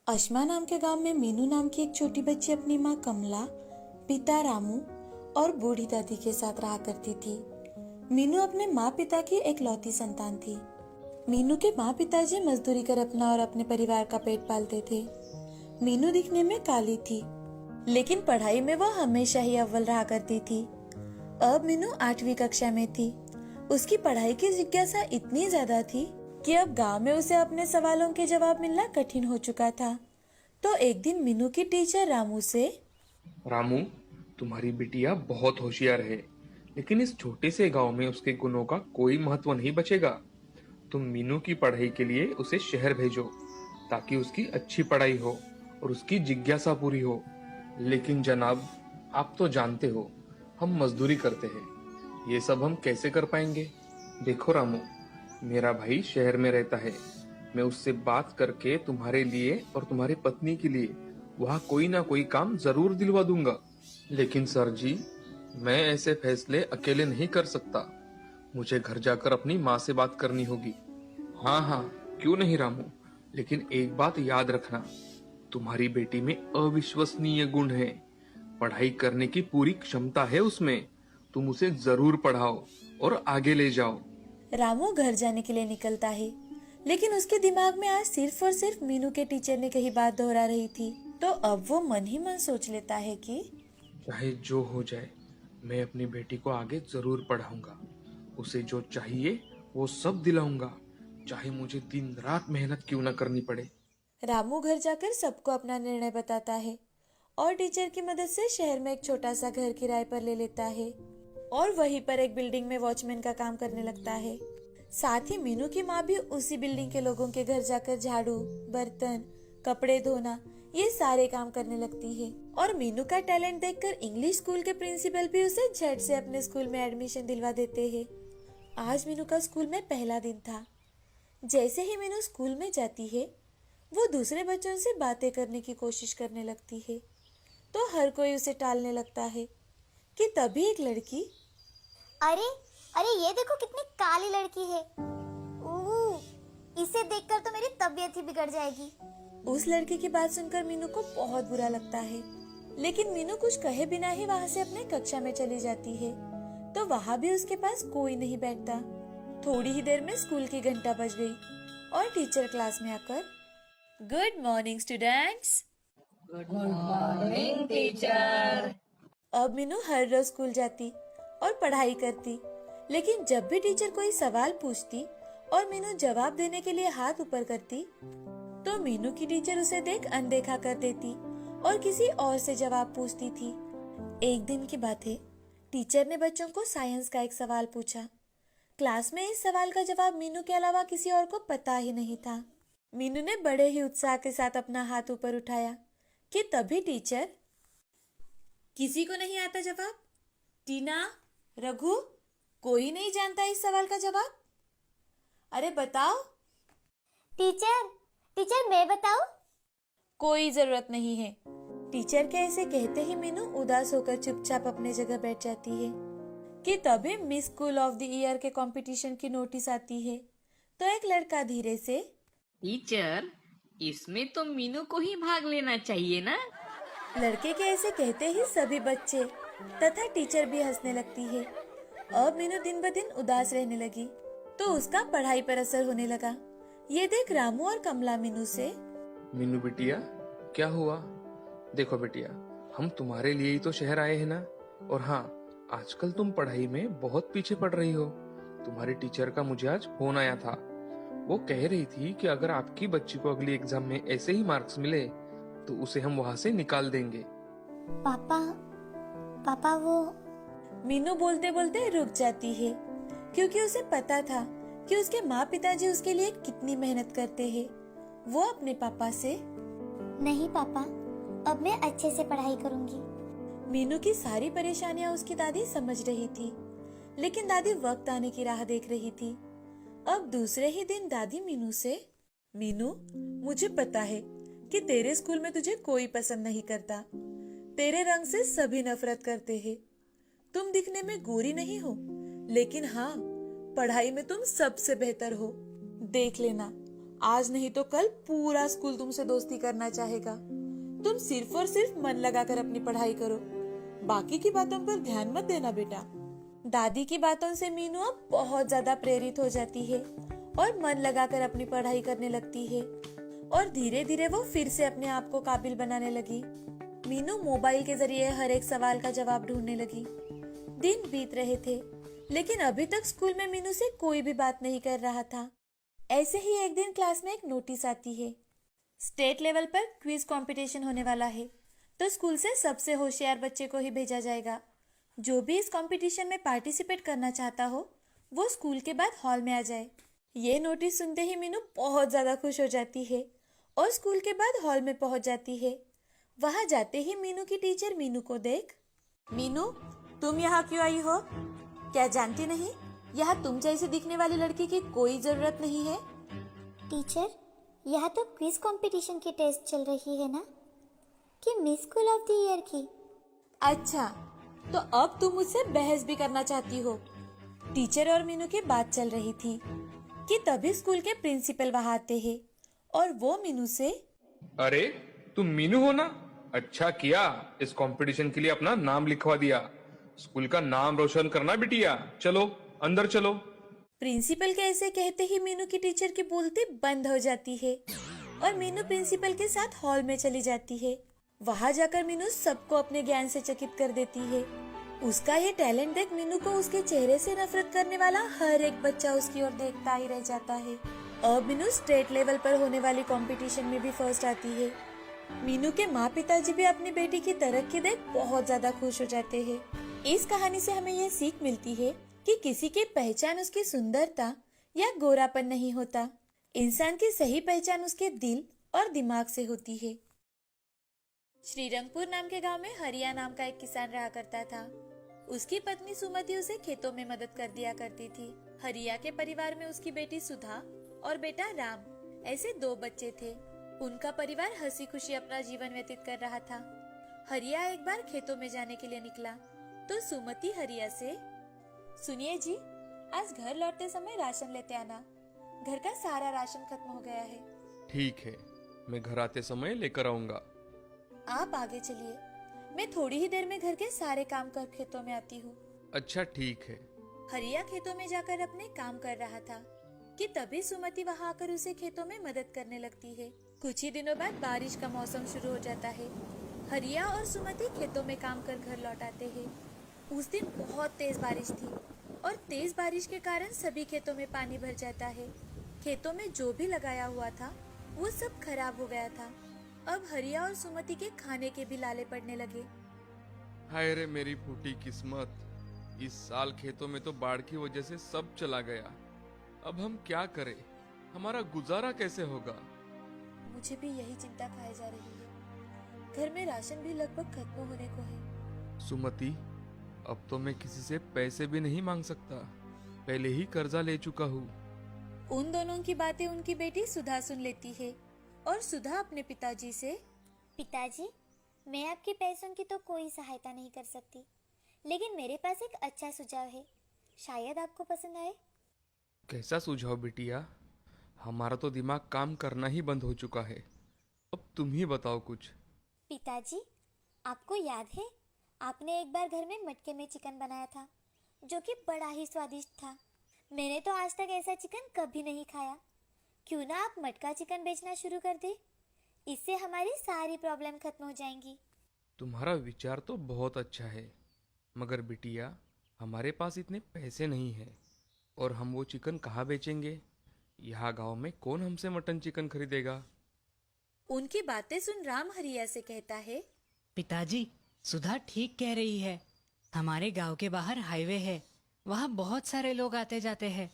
अश्मा नाम के गांव में मीनू नाम की एक छोटी बच्ची अपनी माँ कमला, पिता रामू और बूढ़ी दादी के साथ रहा करती थी। मीनू अपने माँ पिता की एक लौती संतान थी। मीनू के माँ पिताजी मजदूरी कर अपना और अपने परिवार का पेट पालते थे। मीनू दिखने में काली थी, लेकिन पढ़ाई में वह हमेशा ही अव्वल रहा करती थी। अब मीनू 8वीं कक्षा में थी। उसकी पढ़ाई की जिज्ञासा इतनी ज्यादा थी कि अब गांव में उसे अपने सवालों के जवाब मिलना कठिन हो चुका था। तो एक दिन मीनू की टीचर रामू से, रामू, तुम्हारी बिटिया बहुत होशियार है, लेकिन इस छोटे से गांव में उसके गुणों का कोई महत्व नहीं बचेगा। तुम मीनू की पढ़ाई के लिए उसे शहर भेजो, ताकि उसकी अच्छी पढ़ाई हो और उसकी जिज्ञासा पूरी हो। लेकिन जनाब, आप तो जानते हो, हम मजदूरी करते हैं, ये सब हम कैसे कर पाएंगे। देखो रामू, मेरा भाई शहर में रहता है। मैं उससे बात करके तुम्हारे लिए और तुम्हारी पत्नी के लिए वहाँ कोई ना कोई काम जरूर दिलवा दूंगा। लेकिन सर जी, मैं ऐसे फैसले अकेले नहीं कर सकता। मुझे घर जाकर अपनी माँ से बात करनी होगी। हाँ हाँ, क्यों नहीं रामू, लेकिन एक बात याद रखना, तुम्हारी बेटी में अविश्वसनीय गुण है। पढ़ाई करने की पूरी क्षमता है उसमें। तुम उसे जरूर पढ़ाओ और आगे ले जाओ। रामू घर जाने के लिए निकलता है, लेकिन उसके दिमाग में आज सिर्फ और सिर्फ मीनू के टीचर ने कही बात दोहरा रही थी। तो अब वो मन ही मन सोच लेता है कि चाहे जो हो जाए, मैं अपनी बेटी को आगे जरूर पढ़ाऊंगा। उसे जो चाहिए वो सब दिलाऊंगा, चाहे मुझे दिन रात मेहनत क्यों ना करनी पड़े। रामू घर जाकर सबको अपना निर्णय बताता है और टीचर की मदद से शहर में एक छोटा सा घर किराए पर ले लेता है और वहीं पर एक बिल्डिंग में वॉचमैन का काम करने लगता है। साथ ही मीनू की माँ भी उसी बिल्डिंग के लोगों के घर जाकर झाड़ू, बर्तन, कपड़े धोना, ये सारे काम करने लगती है। और मीनू का टैलेंट देखकर इंग्लिश स्कूल के प्रिंसिपल भी उसे झट से अपने स्कूल में एडमिशन दिलवा देते हैं। आज मीनू का स्कूल में पहला दिन था। जैसे ही मीनू स्कूल में जाती है, वो दूसरे बच्चों से बातें करने की कोशिश करने लगती है, तो हर कोई उसे टालने लगता है कि तभी एक लड़की, अरे अरे ये देखो कितनी काली लड़की है। इसे देखकर तो मेरी तबीयत ही बिगड़ जाएगी। उस लड़के की बात सुनकर मीनू को बहुत बुरा लगता है, लेकिन मीनू कुछ कहे बिना ही वहाँ से अपने कक्षा में चली जाती है। तो वहाँ भी उसके पास कोई नहीं बैठता। थोड़ी ही देर में स्कूल की घंटा बज गई और टीचर क्लास में आकर, good morning students. Good morning teacher. अब मीनू हर रोज स्कूल जाती और पढ़ाई करती, लेकिन जब भी टीचर कोई सवाल पूछती और मीनू जवाब देने के लिए हाथ ऊपर करती, तो मीनू की टीचर उसे देख अनदेखा कर देती और किसी और से जवाब पूछती थी। एक दिन की बात है, टीचर ने बच्चों को साइंस का एक सवाल पूछा। क्लास में इस सवाल का जवाब मीनू के अलावा किसी और को पता ही नहीं था। मीनू ने बड़े ही उत्साह के साथ अपना हाथ ऊपर उठाया कि तभी टीचर, किसी को नहीं आता जवाब? टीना, रघु, कोई नहीं जानता इस सवाल का जवाब? अरे बताओ। टीचर टीचर मैं बताऊं? कोई जरूरत नहीं है। टीचर के ऐसे कहते ही मीनू उदास होकर चुपचाप अपने जगह बैठ जाती है कि तभी miss school of the year के कंपटीशन की नोटिस आती है। तो एक लड़का धीरे से, टीचर, इसमें तो मीनू को ही भाग लेना चाहिए ना। लड़के के ऐसे कहते ही सभी बच्चे तथा टीचर भी हंसने लगती है। अब मीनू दिन ब दिन उदास रहने लगी, तो उसका पढ़ाई पर असर होने लगा। ये देख रामू और कमला मीनू से, मीनू बिटिया, क्या हुआ? देखो बिटिया, हम तुम्हारे लिए ही तो शहर आए हैं ना। और हाँ, आजकल तुम पढ़ाई में बहुत पीछे पड़ रही हो। तुम्हारे टीचर का मुझे आज फोन आया था। वो कह रही थी कि अगर आपकी बच्ची को अगली एग्जाम में ऐसे ही मार्क्स मिले तो उसे हम वहाँ से निकाल देंगे। पापा पापा वो मीनू बोलते बोलते रुक जाती है, क्योंकि उसे पता था कि उसके माँ पिताजी उसके लिए कितनी मेहनत करते हैं। वो अपने पापा से, नहीं पापा, अब मैं अच्छे से पढ़ाई करूंगी। मीनू की सारी परेशानियां उसकी दादी समझ रही थी, लेकिन दादी वक्त आने की राह देख रही थी। अब दूसरे ही दिन दादी मीनू से, मीनू, मुझे पता है कि तेरे स्कूल में तुझे कोई पसंद नहीं करता। तेरे रंग से सभी नफरत करते हैं। तुम दिखने में गोरी नहीं हो, लेकिन हाँ, पढ़ाई में तुम सबसे बेहतर हो। देख लेना, आज नहीं तो कल पूरा स्कूल तुमसे दोस्ती करना चाहेगा। तुम सिर्फ और सिर्फ मन लगाकर अपनी पढ़ाई करो, बाकी की बातों पर ध्यान मत देना बेटा। दादी की बातों से मीनू अब बहुत ज्यादा प्रेरित हो जाती है और मन लगाकर अपनी पढ़ाई करने लगती है और धीरे धीरे वो फिर से अपने आप को काबिल बनाने लगी। मीनू मोबाइल के जरिए हर एक सवाल का जवाब ढूंढने लगी। दिन बीत रहे थे, लेकिन अभी तक स्कूल में मीनू से कोई भी बात नहीं कर रहा था। ऐसे ही एक दिन क्लास में एक नोटिस आती है, स्टेट लेवल पर क्विज कंपटीशन होने वाला है, तो स्कूल से सबसे होशियार बच्चे को ही भेजा जाएगा। जो भी इस कंपटीशन में पार्टिसिपेट करना चाहता हो वो स्कूल के बाद हॉल में आ जाए। ये नोटिस सुनते ही मीनू बहुत ज्यादा खुश हो जाती है और स्कूल के बाद हॉल में पहुंच जाती है। वहां जाते ही मीनू की टीचर मीनू को देख, मीनू तुम यहाँ क्यों आई हो? क्या जानती नहीं यहाँ तुम जैसे दिखने वाली लड़की की कोई जरूरत नहीं है? टीचर, यहाँ तो क्विज कंपटीशन की टेस्ट चल रही है ना, कि miss school of the year की। अच्छा, तो अब तुम मुझसे बहस भी करना चाहती हो? टीचर और मीनू की बात चल रही थी कि तभी स्कूल के प्रिंसिपल वहां आते हैं और वो मीनू से, अरे तुम मीनू हो ना? अच्छा किया, इस कंपटीशन के लिए अपना नाम लिखवा दिया। स्कूल का नाम रोशन करना बिटिया। चलो अंदर चलो। प्रिंसिपल के ऐसे कहते ही मीनू की टीचर की बोलती बंद हो जाती है और मीनू प्रिंसिपल के साथ हॉल में चली जाती है। वहां जाकर मीनू सबको अपने ज्ञान से चकित कर देती है। उसका ये टैलेंट देख मीनू को उसके चेहरे से नफरत करने वाला हर एक बच्चा उसकी ओर देखता ही रह जाता है। अब मीनू स्टेट लेवल पर होने वाली कंपटीशन में भी फर्स्ट आती है। मीनू के माँ पिताजी भी अपनी बेटी की तरक्की देख बहुत ज्यादा खुश हो जाते हैं। इस कहानी से हमें यह सीख मिलती है कि किसी की पहचान उसकी सुंदरता या गोरापन नहीं होता, इंसान की सही पहचान उसके दिल और दिमाग से होती है। श्रीरंगपुर नाम के गांव में हरिया नाम का एक किसान रहा करता था। उसकी पत्नी सुमति उसे खेतों में मदद कर दिया करती थी। हरिया के परिवार में उसकी बेटी सुधा और बेटा राम, ऐसे 2 बच्चे थे। उनका परिवार हंसी खुशी अपना जीवन व्यतीत कर रहा था। हरिया एक बार खेतों में जाने के लिए निकला तो सुमति हरिया से, सुनिए जी, आज घर लौटते समय राशन लेते आना, घर का सारा राशन खत्म हो गया है। ठीक है, मैं घर आते समय लेकर आऊंगा। आप आगे चलिए, मैं थोड़ी ही देर में घर के सारे काम कर खेतों में आती हूँ। अच्छा ठीक है। हरिया खेतों में जाकर अपने काम कर रहा था कि तभी सुमति वहां आकर उसे खेतों में मदद करने लगती है। कुछ ही दिनों बाद बारिश का मौसम शुरू हो जाता है। हरिया और सुमति खेतों में काम कर घर लौट आते हैं। उस दिन बहुत तेज बारिश थी और तेज बारिश के कारण सभी खेतों में पानी भर जाता है। खेतों में जो भी लगाया हुआ था वो सब खराब हो गया था। अब हरिया और सुमति के खाने के भी लाले पड़ने लगे। हाय रे मेरी फूटी किस्मत, इस साल खेतों में तो बाढ़ की वजह से सब चला गया। अब हम क्या करें? हमारा गुजारा कैसे होगा? मुझे भी यही चिंता खाए जा रही है। घर में राशन भी लगभग खत्म होने को है। सुमति, अब तो मैं किसी से पैसे भी नहीं मांग सकता, पहले ही कर्जा ले चुका हूँ। उन दोनों की बातें उनकी बेटी सुधा सुन लेती है और सुधा अपने पिताजी से, पिताजी, मैं आपके पैसों की तो कोई सहायता नहीं कर सकती, लेकिन मेरे पास एक अच्छा सुझाव है, शायद आपको पसंद आए। कैसा सुझाव बिटिया? हमारा तो दिमाग काम करना ही बंद हो चुका है। अब तुम ही बताओ कुछ। पिताजी, आपको याद है आपने एक बार घर में मटके में चिकन बनाया था, जो कि बड़ा ही स्वादिष्ट था। मैंने तो आज तक ऐसा चिकन कभी नहीं खाया। क्यों ना आप मटका चिकन बेचना शुरू कर दे, इससे हमारी सारी प्रॉब्लम खत्म हो जाएंगी। तुम्हारा विचार तो बहुत अच्छा है, मगर बिटिया हमारे पास इतने पैसे नहीं हैं और हम वो चिकन कहाँ बेचेंगे? यहाँ गांव में कौन हमसे मटन चिकन खरीदेगा? उनकी बातें सुन राम हरिया से कहता है, पिताजी, सुधा ठीक कह रही है। हमारे गांव के बाहर हाईवे है, वहाँ बहुत सारे लोग आते जाते हैं।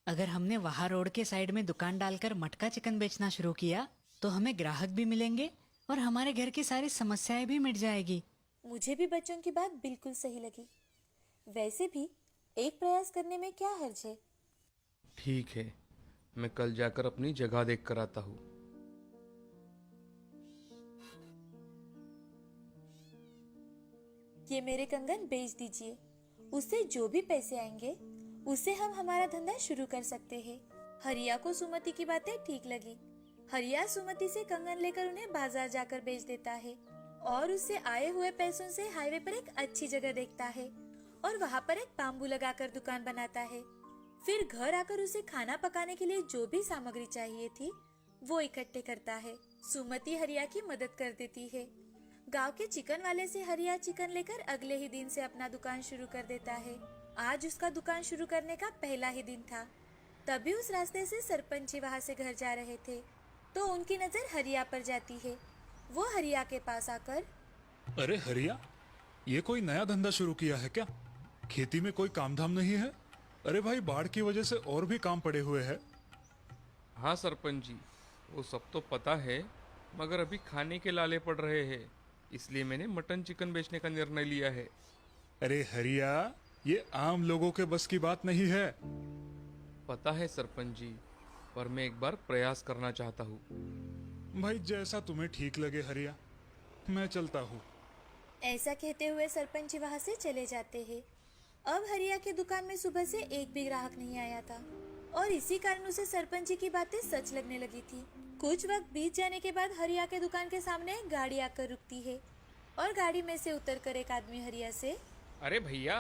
अगर हमने वहाँ रोड के साइड में दुकान डालकर मटका चिकन बेचना शुरू किया तो हमें ग्राहक भी मिलेंगे और हमारे घर की सारी समस्याएं भी मिट जाएगी। मुझे भी बच्चों की बात बिल्कुल सही लगी। वैसे भी एक प्रयास करने में क्या हर्ज है। ठीक है, मैं कल जाकर अपनी जगह देख कर आता हूँ। ये मेरे कंगन बेच दीजिए, उससे जो भी पैसे आएंगे उससे हम हमारा धंधा शुरू कर सकते हैं। हरिया को सुमति की बातें ठीक लगी। हरिया सुमति से कंगन लेकर उन्हें बाजार जाकर बेच देता है और उससे आए हुए पैसों से हाईवे पर एक अच्छी जगह देखता है और वहाँ पर एक बाम्बू लगाकर दुकान बनाता है। फिर घर आकर उसे खाना पकाने के लिए जो भी सामग्री चाहिए थी वो इकट्ठे करता है। सुमति हरिया की मदद कर देती है। गांव के चिकन वाले से हरिया चिकन लेकर अगले ही दिन से अपना दुकान शुरू कर देता है। आज उसका दुकान शुरू करने का पहला ही दिन था। तभी उस रास्ते से सरपंच जी वहाँ से घर जा रहे थे तो उनकी नजर हरिया पर जाती है। वो हरिया के पास आकर, अरे हरिया, ये कोई नया धंधा शुरू किया है क्या? खेती में कोई काम धाम नहीं है? अरे भाई, बाढ़ की वजह से और भी काम पड़े हुए हैं। हाँ सरपंच जी, वो सब तो पता है, मगर अभी खाने के लाले पड़ रहे हैं, इसलिए मैंने मटन चिकन बेचने का निर्णय लिया है। अरे हरिया, ये आम लोगों के बस की बात नहीं है। पता है सरपंच जी, पर मैं एक बार प्रयास करना चाहता हूँ। भाई जैसा तुम्हें ठीक लगे हरिया, मैं चलता हूँ। ऐसा कहते हुए सरपंच जी वहाँ से चले जाते हैं। अब हरिया की दुकान में सुबह से एक भी ग्राहक नहीं आया था और इसी कारण उसे सरपंच जी की बातें सच लगने लगी थी। कुछ वक्त बीत जाने के बाद हरिया के दुकान के सामने एक गाड़ी आकर रुकती है और गाड़ी में से उतरकर एक आदमी हरिया से, अरे भैया,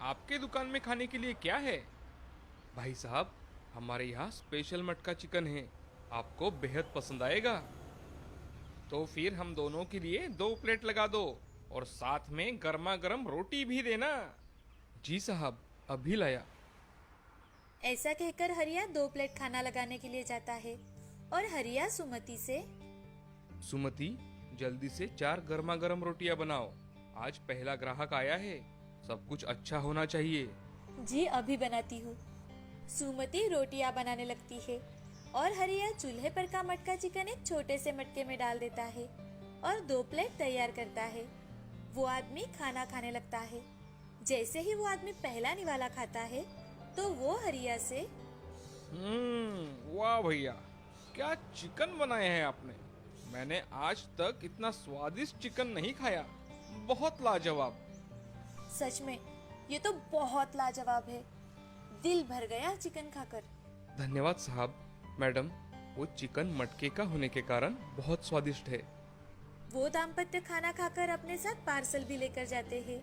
आपके दुकान में खाने के लिए क्या है? भाई साहब, हमारे यहाँ स्पेशल मटका चिकन है, आपको बेहद पसंद आएगा। तो फिर हम दोनों के लिए 2 प्लेट लगा दो और साथ में गर्मा गर्म रोटी भी देना। जी साहब, अभी लाया। ऐसा कहकर हरिया 2 प्लेट खाना लगाने के लिए जाता है और हरिया सुमति से, सुमति, जल्दी से 4 गर्मा गर्म रोटियां बनाओ, आज पहला ग्राहक आया है, सब कुछ अच्छा होना चाहिए। जी अभी बनाती हूँ। सुमति रोटियां बनाने लगती है और हरिया चूल्हे पर का मटका चिकन एक छोटे से मटके में डाल देता है और 2 प्लेट तैयार करता है। वो आदमी खाना खाने लगता है। जैसे ही वो आदमी पहला निवाला खाता है तो वो हरिया से, वाह भैया, क्या चिकन बनाया है आपने। मैंने आज तक इतना स्वादिष्ट चिकन नहीं खाया, बहुत लाजवाब। सच में ये तो बहुत लाजवाब है, दिल भर गया चिकन खाकर। धन्यवाद साहब। मैडम, वो चिकन मटके का होने के कारण बहुत स्वादिष्ट है। वो दाम्पत्य खाना खाकर अपने साथ पार्सल भी लेकर जाते हैं।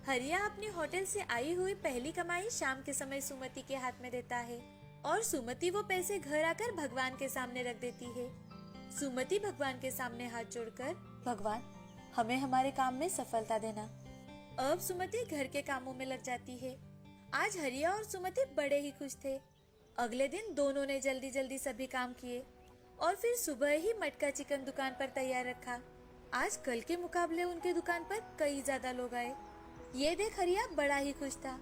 हरिया अपनी होटल से आई हुई पहली कमाई शाम के समय सुमति के हाथ में देता है और सुमति वो पैसे घर आकर भगवान के सामने रख देती है। सुमति भगवान के सामने हाथ जोड़कर, भगवान हमें हमारे काम में सफलता देना। अब सुमति घर के कामों में लग जाती है। आज हरिया और सुमति बड़े ही खुश थे। अगले दिन दोनों ने जल्दी जल्दी सभी काम किए और फिर सुबह ही मटका चिकन दुकान पर तैयार रखा। आज कल के मुकाबले उनके दुकान पर कई ज्यादा लोग आए। ये देख हरिया बड़ा ही खुश था।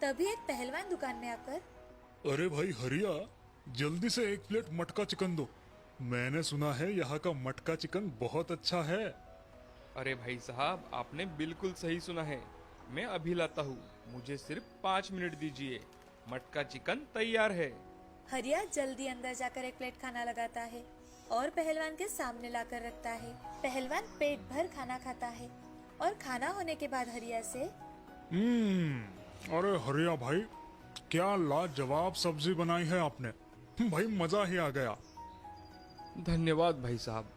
तभी एक पहलवान दुकान में आकर, अरे भाई हरिया, जल्दी से 1 प्लेट मटका चिकन दो। मैंने सुना है यहाँ का मटका चिकन बहुत अच्छा है। अरे भाई साहब, आपने बिल्कुल सही सुना है, मैं अभी लाता हूँ, मुझे सिर्फ 5 मिनट दीजिए, मटका चिकन तैयार है। हरिया जल्दी अंदर जाकर 1 प्लेट खाना लगाता है और पहलवान के सामने लाकर रखता है। पहलवान पेट भर खाना खाता है और खाना होने के बाद हरिया से, अरे हरिया भाई, क्या लाजवाब सब्जी बनाई है आपने, भाई मजा ही आ गया। धन्यवाद भाई साहब।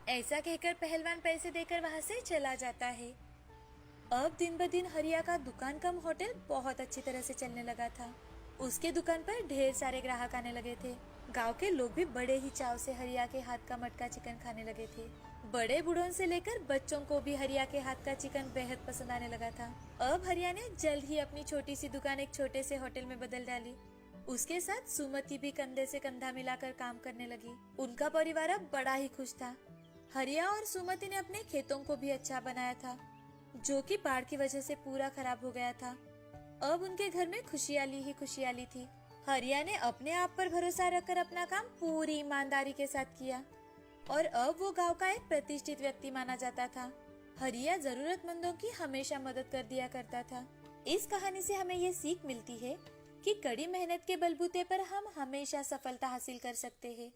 ऐसा कहकर पहलवान पैसे देकर वहाँ से चला जाता है। अब दिन ब दिन हरिया का दुकान कम होटल बहुत अच्छी तरह से चलने लगा था। उसके दुकान पर ढेर सारे ग्राहक आने लगे थे। गांव के लोग भी बड़े ही चाव से हरिया के हाथ का मटका चिकन खाने लगे थे। बड़े बूढ़ों से लेकर बच्चों को भी हरिया के हाथ का चिकन बेहद पसंद आने लगा था। अब हरिया ने जल्द ही अपनी छोटी सी दुकान एक छोटे से होटल में बदल डाली। उसके साथ सुमति भी कंधे से कंधा मिलाकर काम करने लगी। उनका परिवार अब बड़ा ही खुश था। हरिया और सुमति ने अपने खेतों को भी अच्छा बनाया था, जो कि बाढ़ की वजह से पूरा खराब हो गया था। अब उनके घर में खुशहाली ही खुशहाली थी। हरिया ने अपने आप पर भरोसा रखकर अपना काम पूरी ईमानदारी के साथ किया और अब वो गांव का एक प्रतिष्ठित व्यक्ति माना जाता था। हरिया जरूरतमंदों की हमेशा मदद कर दिया करता था। इस कहानी से हमें ये सीख मिलती है कि कड़ी मेहनत के बलबूते पर हम हमेशा सफलता हासिल कर सकते हैं।